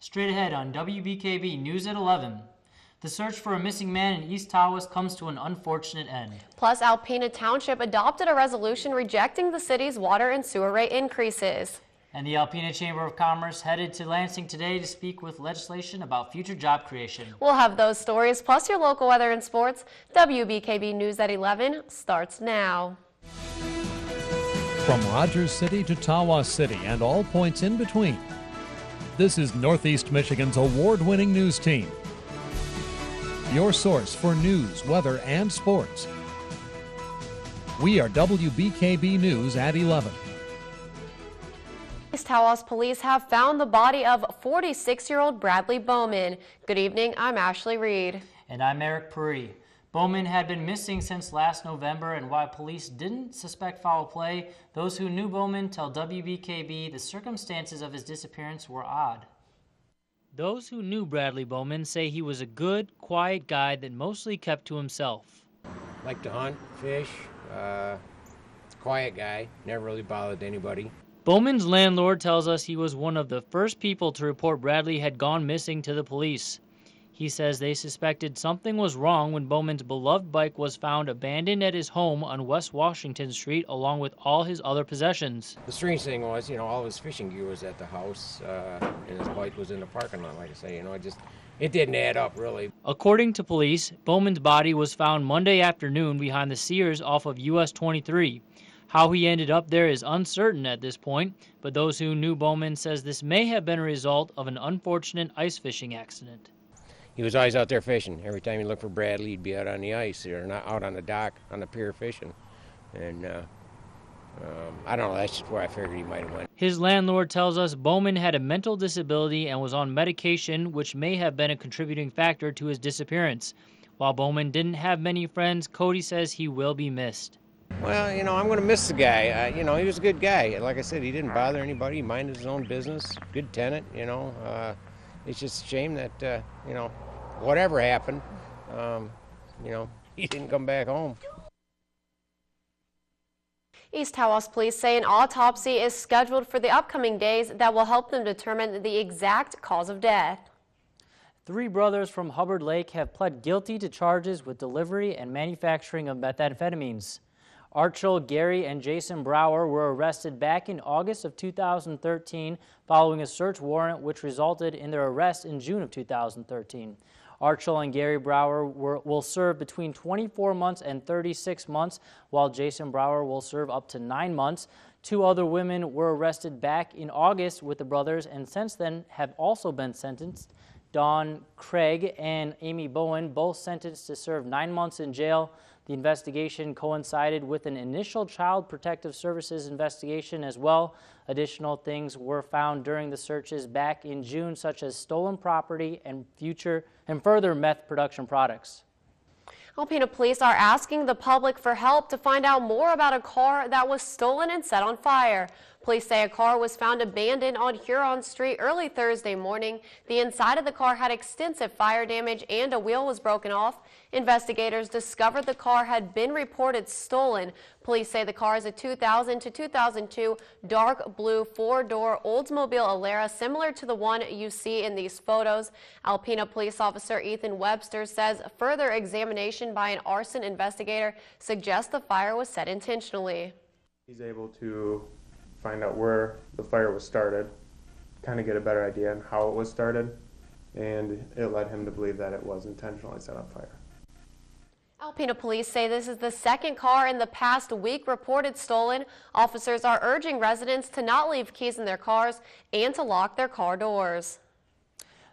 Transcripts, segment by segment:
Straight ahead on WBKB News at 11. The search for a missing man in East Tawas comes to an unfortunate end. Plus, Alpena Township adopted a resolution rejecting the city's water and sewer rate increases. And the Alpena Chamber of Commerce headed to Lansing today to speak with legislation about future job creation. We'll have those stories, plus your local weather and sports. WBKB News at 11 starts now. From Rogers City to Tawas City and all points in between, this is Northeast Michigan's award-winning news team. Your source for news, weather, and sports. We are WBKB News at 11. East Tawas police have found the body of 46-year-old Bradley Bowman. Good evening, I'm Ashley Reed. And I'm Eric Puri. Bowman had been missing since last November, and while police didn't suspect foul play, those who knew Bowman tell WBKB the circumstances of his disappearance were odd. Those who knew Bradley Bowman say he was a good, quiet guy that mostly kept to himself. Liked to hunt, fish, quiet guy, never really bothered anybody. Bowman's landlord tells us he was one of the first people to report Bradley had gone missing to the police. He says they suspected something was wrong when Bowman's beloved bike was found abandoned at his home on West Washington Street along with all his other possessions. The strange thing was, all his fishing gear was at the house and his bike was in the parking lot, like I say, it didn't add up really. According to police, Bowman's body was found Monday afternoon behind the Sears off of US 23. How he ended up there is uncertain at this point, but those who knew Bowman says this may have been a result of an unfortunate ice fishing accident. He was always out there fishing. Every time you look for Bradley, he'd be out on the ice or not out on the dock, on the pier fishing. And I don't know, that's just where I figured he might have went. His landlord tells us Bowman had a mental disability and was on medication, which may have been a contributing factor to his disappearance. While Bowman didn't have many friends, Cody says he will be missed. Well, I'm going to miss the guy. He was a good guy. Like I said, he didn't bother anybody. He minded his own business. Good tenant, It's just a shame that, whatever happened, he didn't come back home. East Tawas police say an autopsy is scheduled for the upcoming days that will help them determine the exact cause of death. 3 brothers from Hubbard Lake have pled guilty to charges with delivery and manufacturing of methamphetamines. Archel, Gary, and Jason Brower were arrested back in August of 2013 following a search warrant which resulted in their arrest in June of 2013. Archel and Gary Brower will serve between 24 months and 36 months, while Jason Brower will serve up to 9 months. 2 other women were arrested back in August with the brothers and since then have also been sentenced. Dawn Craig and Amy Bowen, both sentenced to serve 9 months in jail. The investigation coincided with an initial Child Protective Services investigation as well. Additional things were found during the searches back in June, such as stolen property and further meth production products. Alpena police are asking the public for help to find out more about a car that was stolen and set on fire. Police say a car was found abandoned on Huron Street early Thursday morning. The inside of the car had extensive fire damage and a wheel was broken off. Investigators discovered the car had been reported stolen. Police say the car is a 2000 to 2002 dark blue 4-door Oldsmobile Alera, similar to the one you see in these photos. Alpena police officer Ethan Webster says further examination by an arson investigator suggests the fire was set intentionally. He's able to find out where the fire was started, kind of get a better idea on how it was started, and it led him to believe that it was intentionally set on fire. Alpena police say this is the second car in the past week reported stolen. Officers are urging residents to not leave keys in their cars and to lock their car doors.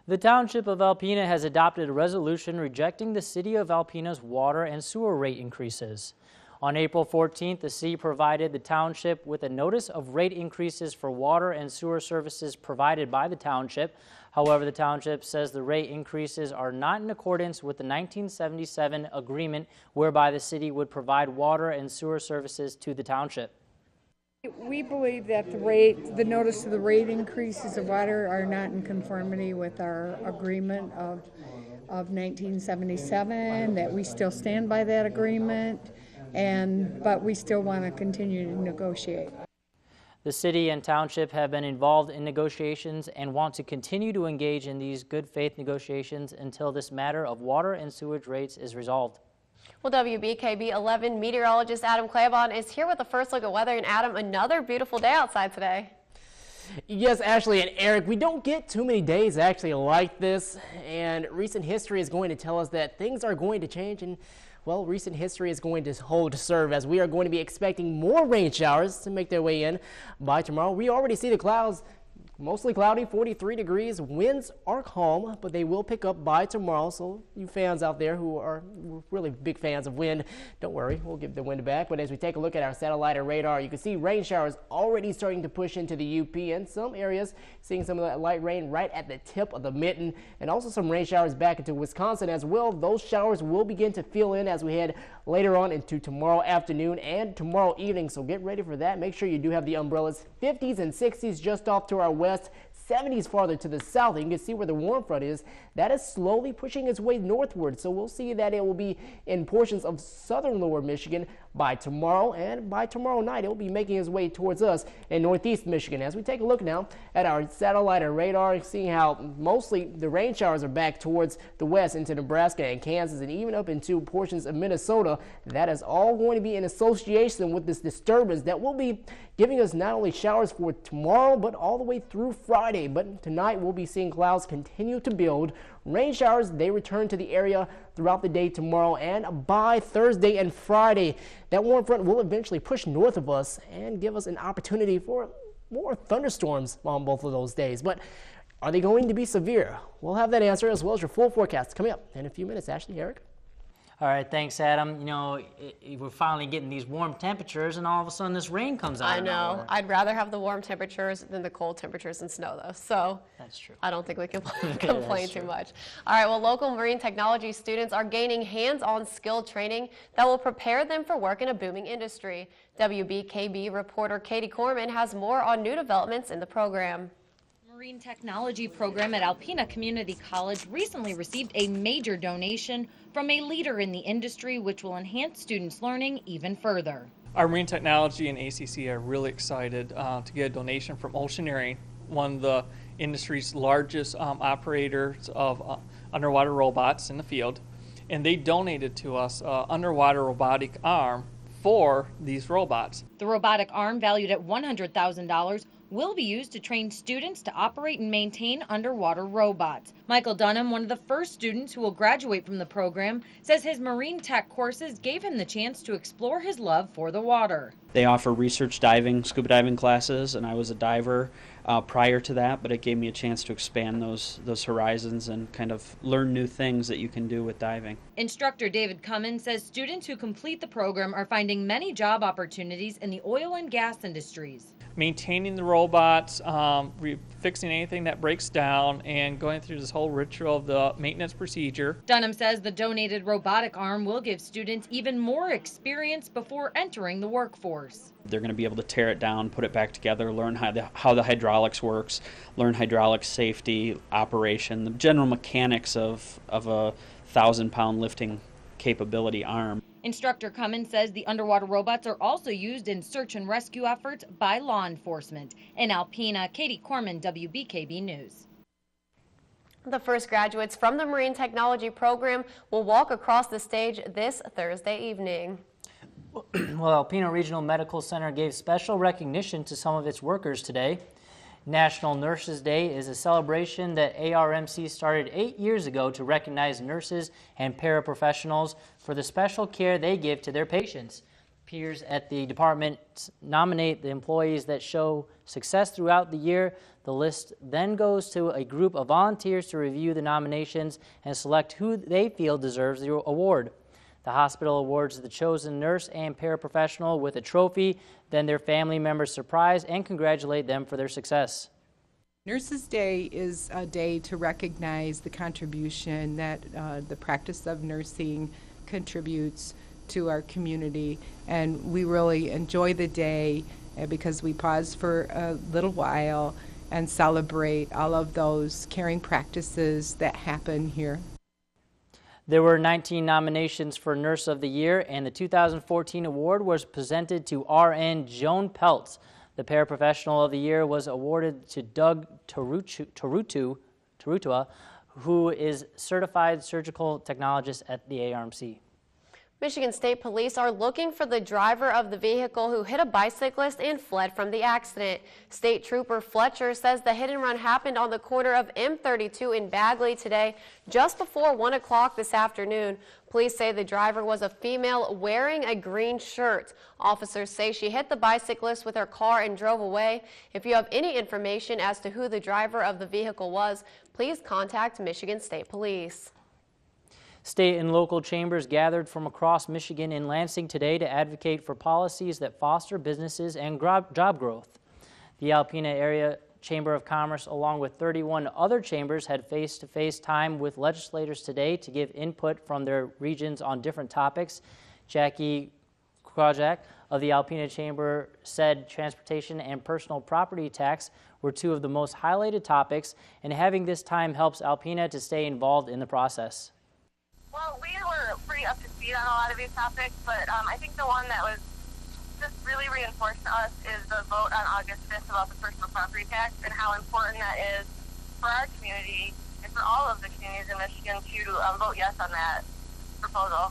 The Township of Alpena has adopted a resolution rejecting the City of Alpena's water and sewer rate increases. On April 14th, the city provided the township with a notice of rate increases for water and sewer services provided by the township. However, the township says the rate increases are not in accordance with the 1977 agreement whereby the city would provide water and sewer services to the township. We believe that the notice of the rate increases of water are not in conformity with our agreement of 1977, that we still stand by that agreement. But we still want to continue to negotiate. The city and township have been involved in negotiations and want to continue to engage in these good faith negotiations until this matter of water and sewage rates is resolved. Well, WBKB 11 meteorologist Adam Claiborne is here with a first look at weather. And Adam, another beautiful day outside today. Yes, Ashley and Eric, we don't get too many days actually like this, and recent history is going to tell us that things are going to change, and well, recent history is going to hold serve as we are going to be expecting more rain showers to make their way in by tomorrow. We already see the clouds. Mostly cloudy, 43 degrees. Winds are calm, but they will pick up by tomorrow. So you fans out there who are really big fans of wind, don't worry, we'll give the wind back. But as we take a look at our satellite and radar, you can see rain showers already starting to push into the UP and some areas, seeing some of that light rain right at the tip of the mitten, and also some rain showers back into Wisconsin as well. Those showers will begin to fill in as we head later on into tomorrow afternoon and tomorrow evening. So get ready for that. Make sure you do have the umbrellas. 50s and 60s just off to our west. 70s farther to the south. You can see where the warm front is. That is slowly pushing its way northward. So we'll see that it will be in portions of southern lower Michigan by tomorrow, and by tomorrow night it will be making its way towards us in northeast Michigan. As we take a look now at our satellite and radar, seeing how mostly the rain showers are back towards the west into Nebraska and Kansas and even up into portions of Minnesota. That is all going to be in association with this disturbance that will be giving us not only showers for tomorrow but all the way through Friday. But tonight we'll be seeing clouds continue to build. Rain showers, they return to the area throughout the day tomorrow, and by Thursday and Friday, that warm front will eventually push north of us and give us an opportunity for more thunderstorms on both of those days. But are they going to be severe? We'll have that answer as well as your full forecast coming up in a few minutes. Ashley, Eric? All right, thanks, Adam. You know, we're finally getting these warm temperatures, and all of a sudden this rain comes out. I know. I'd rather have the warm temperatures than the cold temperatures and snow, though. So that's true. I don't think we can complain too much. All right, well, local marine technology students are gaining hands-on skill training that will prepare them for work in a booming industry. WBKB reporter Katie Corman has more on new developments in the program. Marine Technology program at Alpena Community College recently received a major donation from a leader in the industry, which will enhance students' learning even further. Our Marine Technology and ACC are really excited to get a donation from Oceaneering, one of the industry's largest operators of underwater robots in the field, and they donated to us an underwater robotic arm for these robots. The robotic arm, valued at $100,000, will be used to train students to operate and maintain underwater robots. Michael Dunham, one of the first students who will graduate from the program, says his marine tech courses gave him the chance to explore his love for the water. They offer research diving, scuba diving classes, and I was a diver prior to that, but it gave me a chance to expand those horizons and kind of learn new things that you can do with diving. Instructor David Cummins says students who complete the program are finding many job opportunities in the oil and gas industries. Maintaining the robots, fixing anything that breaks down, and going through this whole ritual of the maintenance procedure. Dunham says the donated robotic arm will give students even more experience before entering the workforce. They're going to be able to tear it down, put it back together, learn how the hydraulics works, learn hydraulic safety, operation, the general mechanics of a 1,000-pound lifting capability arm. Instructor Cummins says the underwater robots are also used in search and rescue efforts by law enforcement. In Alpena, Katie Corman, WBKB News. The first graduates from the Marine Technology program will walk across the stage this Thursday evening. Well, Alpena Regional Medical Center gave special recognition to some of its workers today. National Nurses Day is a celebration that ARMC started 8 years ago to recognize nurses and paraprofessionals for the special care they give to their patients. Peers at the department nominate the employees that show success throughout the year. The list then goes to a group of volunteers to review the nominations and select who they feel deserves the award. The hospital awards the chosen nurse and paraprofessional with a trophy. Then their family members surprise and congratulate them for their success. Nurses Day is a day to recognize the contribution that the practice of nursing contributes to our community, and we really enjoy the day because we pause for a little while and celebrate all of those caring practices that happen here. There were 19 nominations for Nurse of the Year, and the 2014 award was presented to RN Joan Peltz. The Paraprofessional of the Year was awarded to Doug Tarutua, who is certified surgical technologist at the ARMC. Michigan State Police are looking for the driver of the vehicle who hit a bicyclist and fled from the accident. State Trooper Fletcher says the hit and run happened on the corner of M32 in Bagley today, just before 1 o'clock this afternoon. Police say the driver was a female wearing a green shirt. Officers say she hit the bicyclist with her car and drove away. If you have any information as to who the driver of the vehicle was, please contact Michigan State Police. State and local chambers gathered from across Michigan in Lansing today to advocate for policies that foster businesses and job growth. The Alpena Area Chamber of Commerce, along with 31 other chambers, had face-to-face time with legislators today to give input from their regions on different topics. Jackie Krajak of the Alpena Chamber said transportation and personal property tax were two of the most highlighted topics, and having this time helps Alpena to stay involved in the process. Well, we were pretty up to speed on a lot of these topics, but I think the one that was just really reinforced to us is the vote on August 5th about the personal property tax and how important that is for our community and for all of the communities in Michigan to vote yes on that proposal.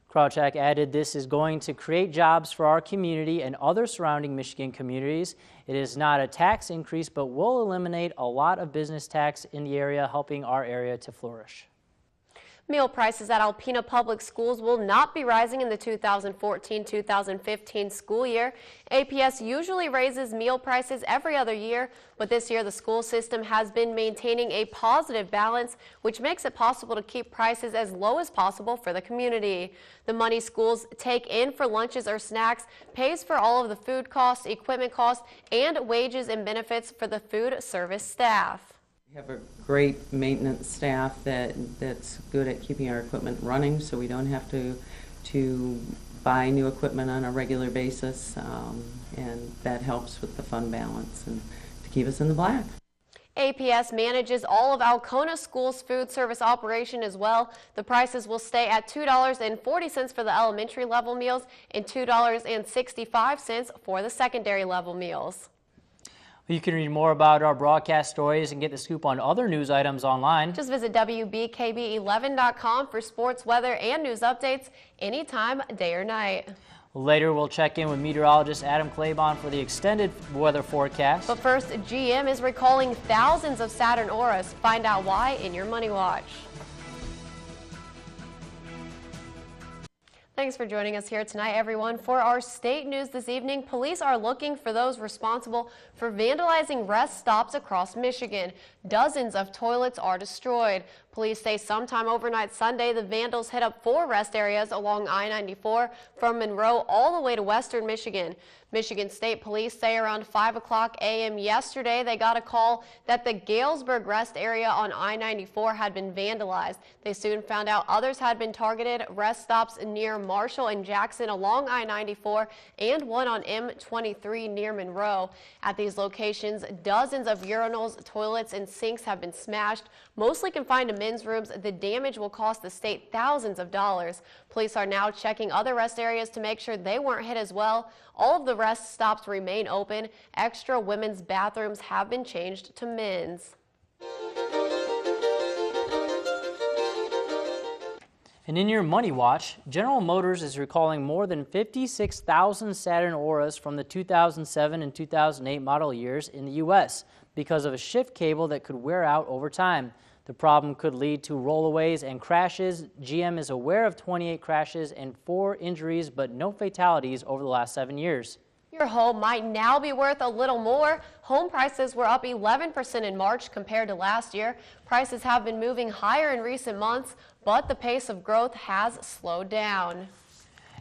Krawchak added this is going to create jobs for our community and other surrounding Michigan communities. It is not a tax increase, but will eliminate a lot of business tax in the area, helping our area to flourish. Meal prices at Alpena Public Schools will not be rising in the 2014-2015 school year. APS usually raises meal prices every other year, but this year the school system has been maintaining a positive balance, which makes it possible to keep prices as low as possible for the community. The money schools take in for lunches or snacks pays for all of the food costs, equipment costs, and wages and benefits for the food service staff. We have a great maintenance staff that's good at keeping our equipment running, so we don't have to buy new equipment on a regular basis, and that helps with the fund balance and to keep us in the black. APS manages all of Alcona School's food service operation as well. The prices will stay at $2.40 for the elementary level meals and $2.65 for the secondary level meals. You can read more about our broadcast stories and get the scoop on other news items online. Just visit WBKB11.com for sports, weather, and news updates anytime, day or night. Later, we'll check in with meteorologist Adam Claybon for the extended weather forecast. But first, GM is recalling thousands of Saturn Auras. Find out why in your Money Watch. Thanks for joining us here tonight, everyone. For our state news this evening, police are looking for those responsible for vandalizing rest stops across Michigan. Dozens of toilets are destroyed. Police say sometime overnight Sunday, the vandals hit up 4 rest areas along I-94 from Monroe all the way to western Michigan. Michigan State Police say around 5 o'clock a.m. yesterday, they got a call that the Galesburg rest area on I-94 had been vandalized. They soon found out others had been targeted, rest stops near Marshall and Jackson along I-94 and one on M23 near Monroe. At these locations, dozens of urinals, toilets, and sinks have been smashed, mostly confined to men's rooms. The damage will cost the state thousands of dollars. Police are now checking other rest areas to make sure they weren't hit as well. All of the rest stops remain open. Extra women's bathrooms have been changed to men's. And in your Money Watch, General Motors is recalling more than 56,000 Saturn Auras from the 2007 and 2008 model years in the U.S. because of a shift cable that could wear out over time. The problem could lead to rollaways and crashes. GM is aware of 28 crashes and 4 injuries, but no fatalities over the last 7 years. Your home might now be worth a little more. Home prices were up 11% in March compared to last year. Prices have been moving higher in recent months, but the pace of growth has slowed down.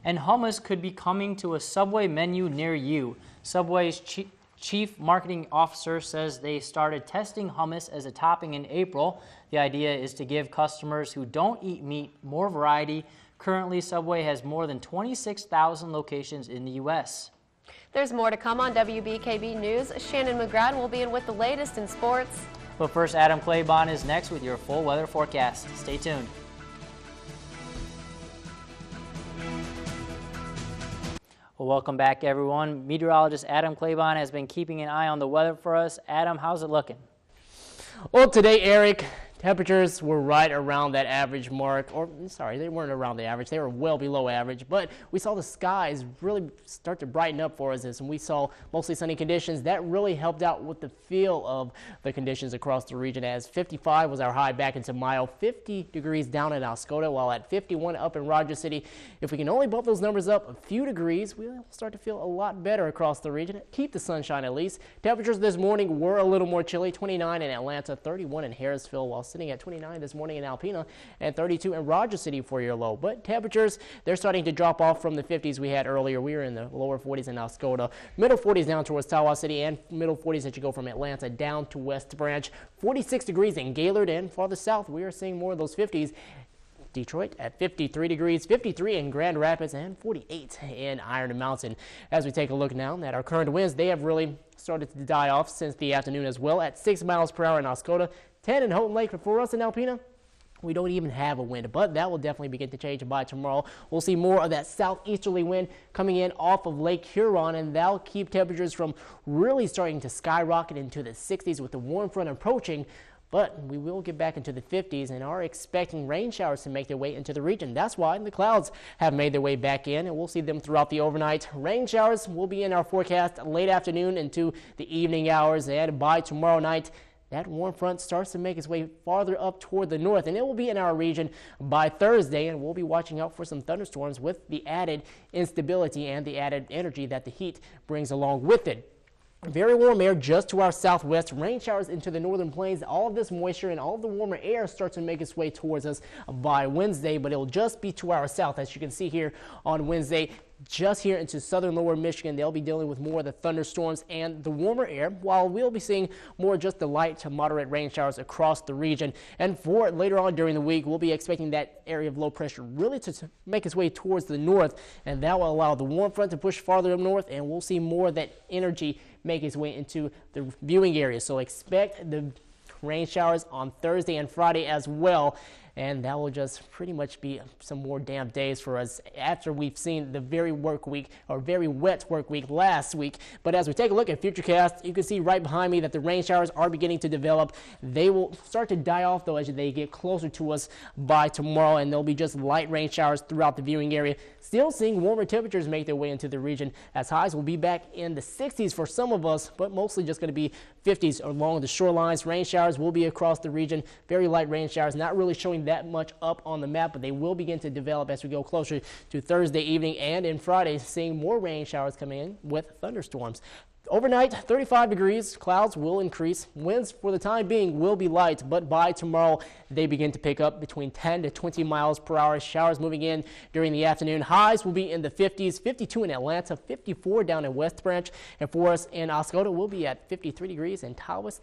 And hummus could be coming to a Subway menu near you. Subway's Chief Marketing Officer says they started testing hummus as a topping in April. The idea is to give customers who don't eat meat more variety. Currently, Subway has more than 26,000 locations in the U.S. There's more to come on WBKB News. Shannon McGrath will be in with the latest in sports. But first, Adam Claybon is next with your full weather forecast. Stay tuned. Well, welcome back, everyone. Meteorologist Adam Claiborne has been keeping an eye on the weather for us. Adam, how's it looking? Well, today, Eric, temperatures were right around that average mark, or sorry, they weren't around the average, they were well below average, but we saw the skies really start to brighten up for us, and we saw mostly sunny conditions. That really helped out with the feel of the conditions across the region, as 55 was our high back in Tamayo, 50 degrees down in Oscoda, while at 51 up in Rogers City. If we can only bump those numbers up a few degrees, we'll start to feel a lot better across the region. Keep the sunshine at least. Temperatures this morning were a little more chilly, 29 in Atlanta, 31 in Harrisville, while sitting at 29 this morning in Alpena, and 32 in Rogers City for your low. But temperatures, they're starting to drop off from the 50s we had earlier. We were in the lower 40s in Oscoda, middle 40s down towards Tawas City, and middle 40s as you go from Atlanta down to West Branch. 46 degrees in Gaylord, and farther south, we are seeing more of those 50s. Detroit at 53 degrees, 53 in Grand Rapids, and 48 in Iron Mountain. As we take a look now at our current winds, they have really started to die off since the afternoon as well, at 6 miles per hour in Oscoda, 10 in Houghton Lake. For us in Alpena, we don't even have a wind, but that will definitely begin to change by tomorrow. We'll see more of that southeasterly wind coming in off of Lake Huron, and that'll keep temperatures from really starting to skyrocket into the 60s with the warm front approaching. But we will get back into the 50s and are expecting rain showers to make their way into the region. That's why the clouds have made their way back in, and we'll see them throughout the overnight. Rain showers will be in our forecast late afternoon into the evening hours, and by tomorrow night, that warm front starts to make its way farther up toward the north, and it will be in our region by Thursday, and we'll be watching out for some thunderstorms with the added instability and the added energy that the heat brings along with it. Very warm air just to our southwest, rain showers into the northern plains. All of this moisture and all of the warmer air starts to make its way towards us by Wednesday, but it'll just be to our south, as you can see here on Wednesday. Just here into southern lower Michigan, they'll be dealing with more of the thunderstorms and the warmer air, while we'll be seeing more just the light to moderate rain showers across the region. And for later on during the week, we'll be expecting that area of low pressure really to make its way towards the north, and that will allow the warm front to push farther up north, and we'll see more of that energy make its way into the viewing area. So expect the rain showers on Thursday and Friday as well. And that will just pretty much be some more damp days for us after we've seen the very wet work week last week. But as we take a look at Futurecast, you can see right behind me that the rain showers are beginning to develop. They will start to die off though as they get closer to us by tomorrow, and there'll be just light rain showers throughout the viewing area. Still seeing warmer temperatures make their way into the region, as highs will be back in the 60s for some of us, but mostly just going to be 50s along the shorelines. Rain showers will be across the region, very light rain showers, not really showing that much up on the map, but they will begin to develop as we go closer to Thursday evening, and in Friday, seeing more rain showers coming in with thunderstorms. Overnight, 35 degrees, clouds will increase. Winds for the time being will be light, but by tomorrow, they begin to pick up between 10 to 20 miles per hour. Showers moving in during the afternoon. Highs will be in the 50s, 52 in Atlanta, 54 down in West Branch, and for us in Oscoda, we'll be at 53 degrees, and Tawas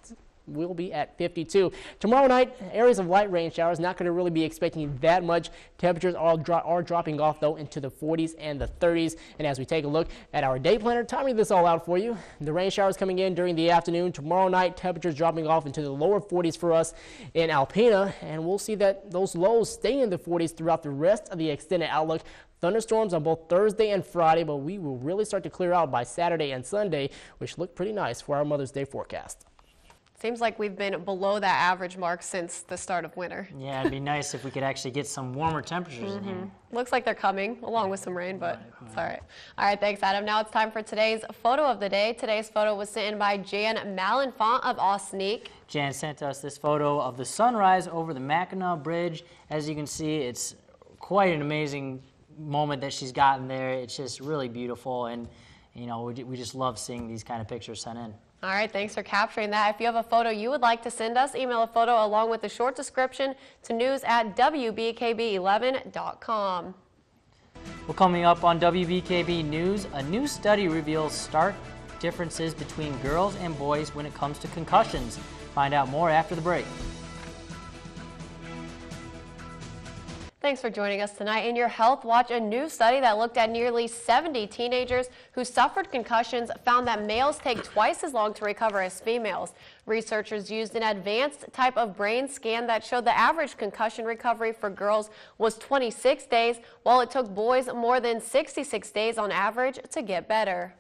will be at 52. Tomorrow night, areas of light rain showers, not going to really be expecting that much. Temperatures are dropping off though into the 40s and the 30s. And as we take a look at our day planner, timing this all out for you, the rain showers coming in during the afternoon. Tomorrow night, temperatures dropping off into the lower 40s for us in Alpena, and we'll see that those lows stay in the 40s throughout the rest of the extended outlook. Thunderstorms on both Thursday and Friday, but we will really start to clear out by Saturday and Sunday, which look pretty nice for our Mother's Day forecast. Seems like we've been below that average mark since the start of winter. Yeah, it'd be nice if we could actually get some warmer temperatures in here. Looks like they're coming, along with some rain, but it's all right. All right, thanks, Adam. Now it's time for today's photo of the day. Today's photo was sent in by Jan Malenfant of Osneek. Jan sent us this photo of the sunrise over the Mackinac Bridge. As you can see, it's quite an amazing moment that she's gotten there. It's just really beautiful, and you know, we just love seeing these kind of pictures sent in. All right, thanks for capturing that. If you have a photo you would like to send us, email a photo along with a short description to news@wbkb11.com. Well, coming up on WBKB News, a new study reveals stark differences between girls and boys when it comes to concussions. Find out more after the break. Thanks for joining us tonight in your Health Watch. A new study that looked at nearly 70 teenagers who suffered concussions found that males take twice as long to recover as females. Researchers used an advanced type of brain scan that showed the average concussion recovery for girls was 26 days, while it took boys more than 66 days on average to get better.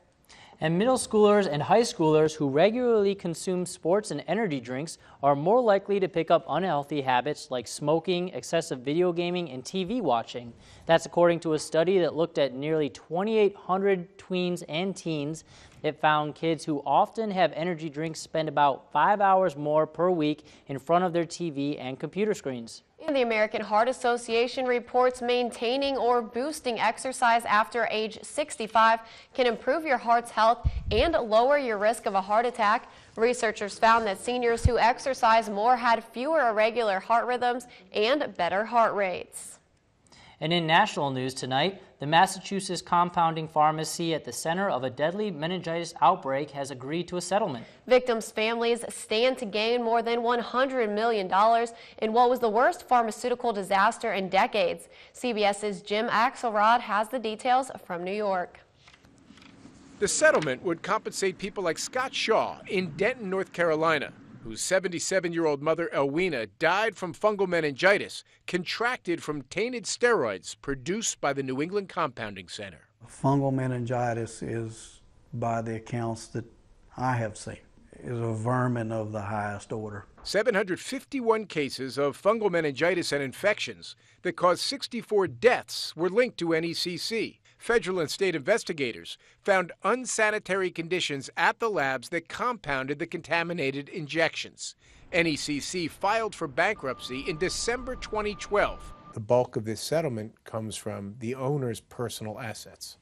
And middle schoolers and high schoolers who regularly consume sports and energy drinks are more likely to pick up unhealthy habits like smoking, excessive video gaming, and TV watching. That's according to a study that looked at nearly 2,800 tweens and teens. It found kids who often have energy drinks spend about 5 hours more per week in front of their TV and computer screens. And the American Heart Association reports maintaining or boosting exercise after age 65 can improve your heart's health and lower your risk of a heart attack. Researchers found that seniors who exercise more had fewer irregular heart rhythms and better heart rates. And in national news tonight, the Massachusetts compounding pharmacy at the center of a deadly meningitis outbreak has agreed to a settlement. Victims' families stand to gain more than $100 million in what was the worst pharmaceutical disaster in decades. CBS's Jim Axelrod has the details from New York. The settlement would compensate people like Scott Shaw in Denton, North Carolina, whose 77-year-old mother, Elwina, died from fungal meningitis, contracted from tainted steroids produced by the New England Compounding Center. Fungal meningitis is, by the accounts that I have seen, is a vermin of the highest order. 751 cases of fungal meningitis and infections that caused 64 deaths were linked to NECC. Federal and state investigators found unsanitary conditions at the labs that compounded the contaminated injections. NECC filed for bankruptcy in December 2012. The bulk of this settlement comes from the owner's personal assets.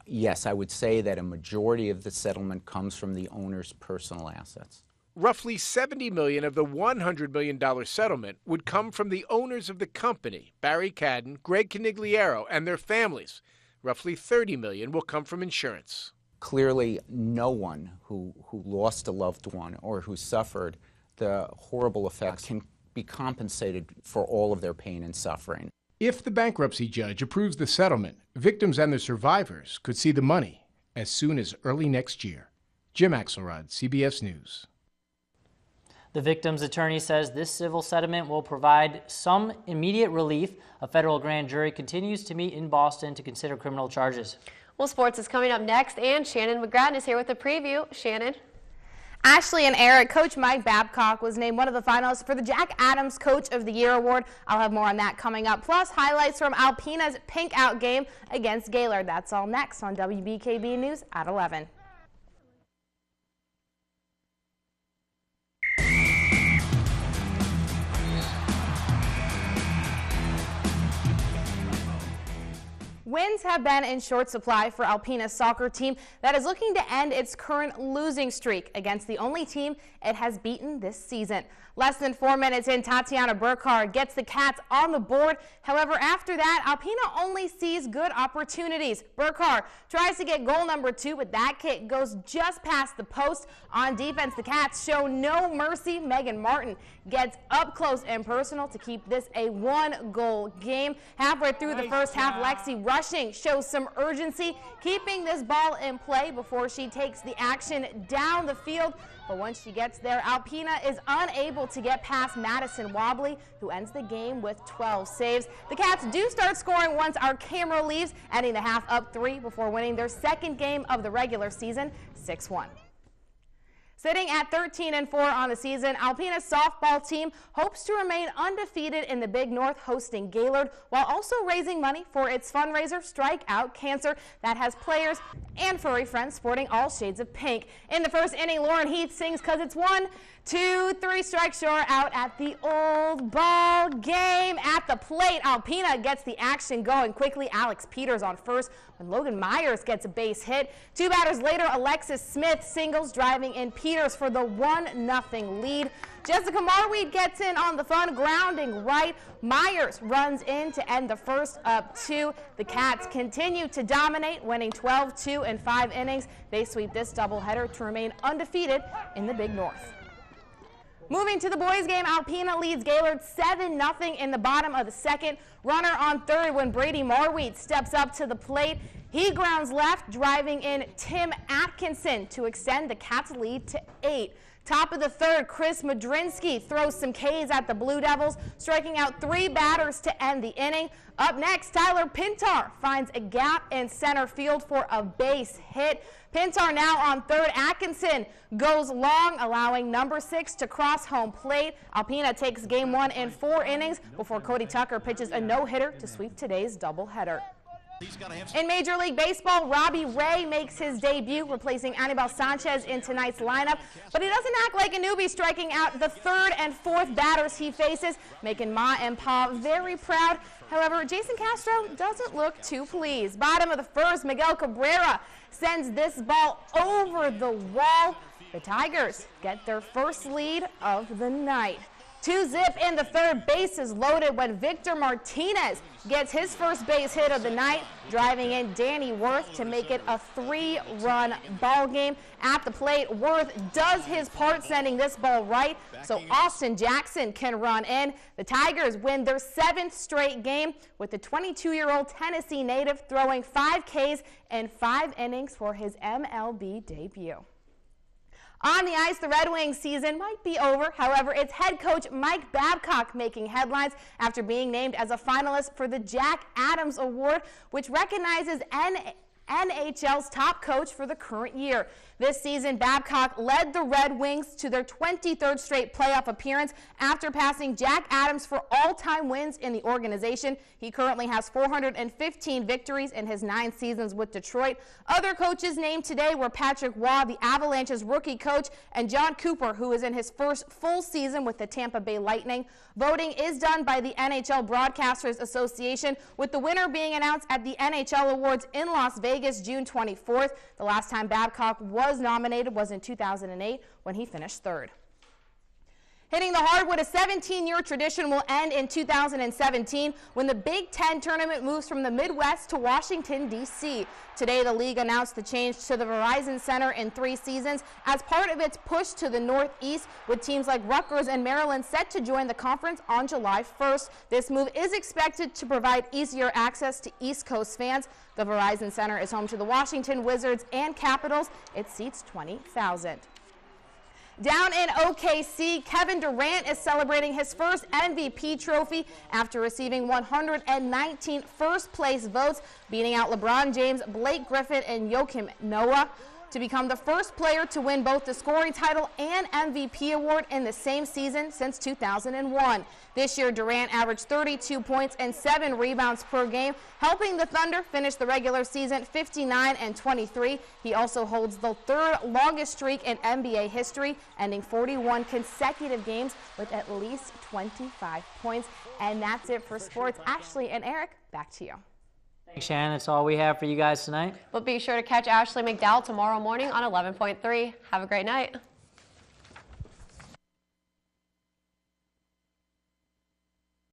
Yes, I would say that a majority of the settlement comes from the owner's personal assets. Roughly $70 million of the $100 million settlement would come from the owners of the company, Barry Cadden, Greg Canigliaro, and their families. Roughly $30 million will come from insurance. Clearly, no one who lost a loved one or who suffered the horrible effects can be compensated for all of their pain and suffering. If the bankruptcy judge approves the settlement, victims and their survivors could see the money as soon as early next year. Jim Axelrod, CBS News. The victim's attorney says this civil settlement will provide some immediate relief. A federal grand jury continues to meet in Boston to consider criminal charges. Well, sports is coming up next, and Shannon McGrattan is here with a preview. Shannon. Ashley and Eric, Coach Mike Babcock was named one of the finalists for the Jack Adams Coach of the Year Award. I'll have more on that coming up, plus highlights from Alpena's Pink Out game against Gaylord. That's all next on WBKB News at 11. Wins have been in short supply for Alpena's soccer team that is looking to end its current losing streak against the only team it has beaten this season. Less than 4 minutes in, Tatiana Burkhardt gets the Cats on the board. However, after that, Alpena only sees good opportunities. Burkhardt tries to get goal number 2, but that kick goes just past the post. On defense, the Cats show no mercy. Megan Martin gets up close and personal to keep this a 1-goal game. Halfway through the first half, Lexi Rushing shows some urgency, keeping this ball in play before she takes the action down the field. But once she gets there, Alpena is unable to get past Madison Wobbly, who ends the game with 12 saves. The Cats do start scoring once our camera leaves, ending the half up 3 before winning their second game of the regular season, 6-1. Sitting at 13-4 on the season, Alpena's softball team hopes to remain undefeated in the Big North, hosting Gaylord, while also raising money for its fundraiser, Strike Out Cancer, that has players and furry friends sporting all shades of pink. In the first inning, Lauren Heath sings "'Cause It's 1, 2, 3 strikes short" out at the old ball game. At the plate, Alpena gets the action going quickly. Alex Peters on first when Logan Myers gets a base hit. 2 batters later, Alexis Smith singles, driving in Peters for the 1-0 lead. Jessica Marweed gets in on the fun, grounding right. Myers runs in to end the first up 2. The Cats continue to dominate, winning 12-2 in 5 innings. They sweep this doubleheader to remain undefeated in the Big North. Moving to the boys game, Alpena leads Gaylord 7-0 in the bottom of the second. Runner on third when Brady Marweed steps up to the plate. He grounds left, driving in Tim Atkinson to extend the Cats' lead to 8. Top of the third, Chris Madrinsky throws some Ks at the Blue Devils, striking out 3 batters to end the inning. Up next, Tyler Pintar finds a gap in center field for a base hit. Pintar now on third. Atkinson goes long, allowing number 6 to cross home plate. Alpena takes game 1 in 4 innings before Cody Tucker pitches a no-hitter to sweep today's doubleheader. In Major League Baseball, Robbie Ray makes his debut, replacing Anibal Sanchez in tonight's lineup, but he doesn't act like a newbie, striking out the 3rd and 4th batters he faces, making Ma and Pa very proud. However, Jason Castro doesn't look too pleased. Bottom of the first, Miguel Cabrera sends this ball over the wall. The Tigers get their first lead of the night. 2-zip in the third, bases loaded when Victor Martinez gets his first base hit of the night, driving in Danny Worth to make it a 3-run ball game. At the plate, Worth does his part, sending this ball right, so Austin Jackson can run in. The Tigers win their 7th straight game, with the 22-year-old Tennessee native throwing 5 Ks in 5 innings for his MLB debut. On the ice, the Red Wings season might be over. However, it's head coach Mike Babcock making headlines after being named as a finalist for the Jack Adams Award, which recognizes NHL's top coach for the current year. This season, Babcock led the Red Wings to their 23rd straight playoff appearance after passing Jack Adams for all-time wins in the organization. He currently has 415 victories in his 9 seasons with Detroit. Other coaches named today were Patrick Waugh, the Avalanche's rookie coach, and John Cooper, who is in his first full season with the Tampa Bay Lightning. Voting is done by the NHL Broadcasters Association, with the winner being announced at the NHL Awards in Las Vegas June 24th. The last time Babcock was nominated was in 2008 when he finished 3rd. Hitting the hardwood, a 17-year tradition will end in 2017 when the Big Ten tournament moves from the Midwest to Washington, D.C. Today, the league announced the change to the Verizon Center in 3 seasons as part of its push to the Northeast, with teams like Rutgers and Maryland set to join the conference on July 1st. This move is expected to provide easier access to East Coast fans. The Verizon Center is home to the Washington Wizards and Capitals. It seats 20,000. Down in OKC, Kevin Durant is celebrating his first MVP trophy after receiving 119 first-place votes, beating out LeBron James, Blake Griffin, and Joakim Noah to become the first player to win both the scoring title and MVP award in the same season since 2001. This year, Durant averaged 32 points and 7 rebounds per game, helping the Thunder finish the regular season 59-23. He also holds the 3rd longest streak in NBA history, ending 41 consecutive games with at least 25 points. And that's it for sports. Ashley and Eric, back to you. Thanks, Shannon. That's all we have for you guys tonight. But be sure to catch Ashley McDowell tomorrow morning on 11.3. Have a great night.